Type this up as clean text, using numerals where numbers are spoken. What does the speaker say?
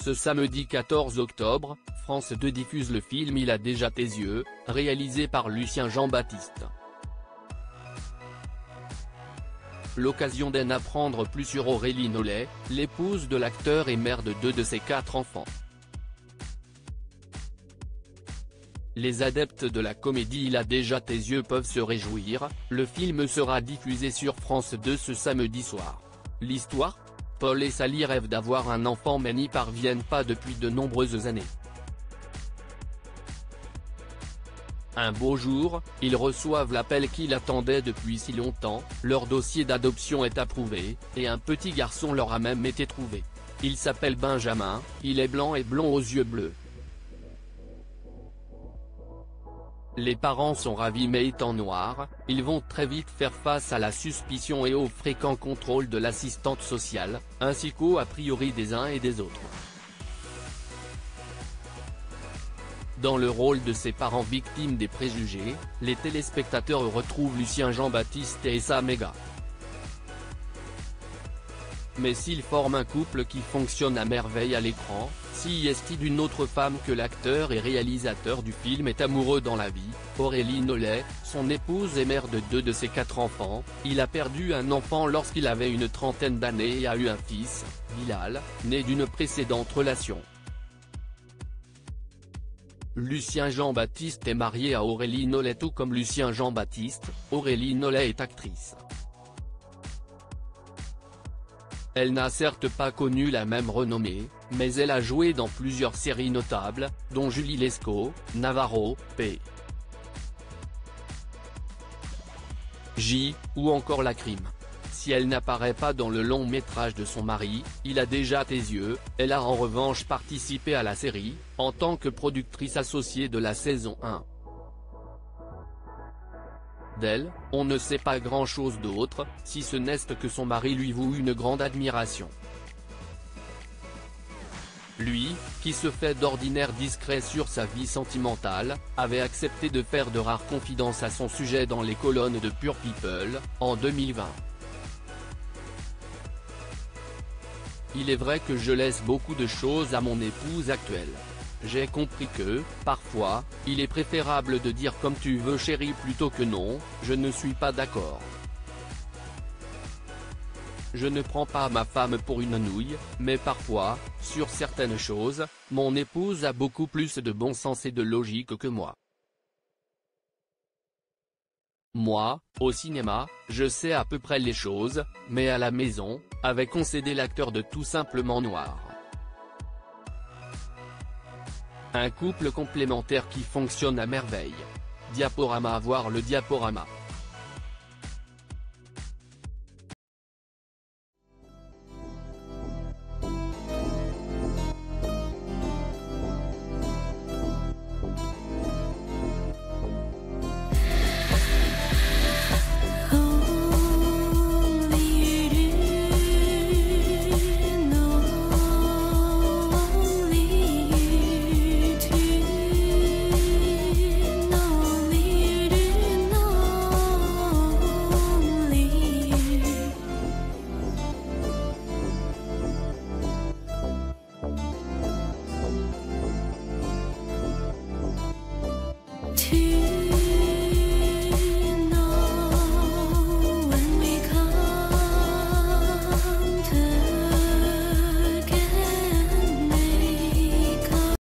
Ce samedi 14 octobre, France 2 diffuse le film Il a déjà tes yeux, réalisé par Lucien Jean-Baptiste. L'occasion d'en apprendre plus sur Aurélie Nollet, l'épouse de l'acteur et mère de 2 de ses 4 enfants. Les adeptes de la comédie Il a déjà tes yeux peuvent se réjouir, le film sera diffusé sur France 2 ce samedi soir. L'histoire ? Paul et Sally rêvent d'avoir un enfant mais n'y parviennent pas depuis de nombreuses années. Un beau jour, ils reçoivent l'appel qu'ils attendaient depuis si longtemps, leur dossier d'adoption est approuvé, et un petit garçon leur a même été trouvé. Il s'appelle Benjamin, il est blanc et blond aux yeux bleus. Les parents sont ravis mais étant noirs, ils vont très vite faire face à la suspicion et au fréquent contrôle de l'assistante sociale, ainsi qu'au a priori des uns et des autres. Dans le rôle de ses parents victimes des préjugés, les téléspectateurs retrouvent Lucien Jean-Baptiste et Essa Mega. Mais s'ils forment un couple qui fonctionne à merveille à l'écran, si est-il d'une autre femme que l'acteur et réalisateur du film est amoureux dans la vie, Aurélie Nollet, son épouse et mère de 2 de ses 4 enfants, il a perdu un enfant lorsqu'il avait une trentaine d'années et a eu un fils, Bilal, né d'une précédente relation. Lucien Jean-Baptiste est marié à Aurélie Nollet tout comme Lucien Jean-Baptiste, Aurélie Nollet est actrice. Elle n'a certes pas connu la même renommée, mais elle a joué dans plusieurs séries notables, dont Julie Lescaut, Navarro, P. J, ou encore La Crime. Si elle n'apparaît pas dans le long métrage de son mari, Il a déjà tes yeux, elle a en revanche participé à la série, en tant que productrice associée de la saison 1. D'elle, on ne sait pas grand-chose d'autre, si ce n'est que son mari lui voue une grande admiration. Lui, qui se fait d'ordinaire discret sur sa vie sentimentale, avait accepté de faire de rares confidences à son sujet dans les colonnes de Pure People, en 2020. Il est vrai que je laisse beaucoup de choses à mon épouse actuelle. J'ai compris que, parfois, il est préférable de dire comme tu veux chérie plutôt que non, je ne suis pas d'accord. Je ne prends pas ma femme pour une nouille, mais parfois, sur certaines choses, mon épouse a beaucoup plus de bon sens et de logique que moi. Moi, au cinéma, je sais à peu près les choses, mais à la maison, avait concédé l'acteur de Tout simplement noir. Un couple complémentaire qui fonctionne à merveille. Diaporama, voir le diaporama.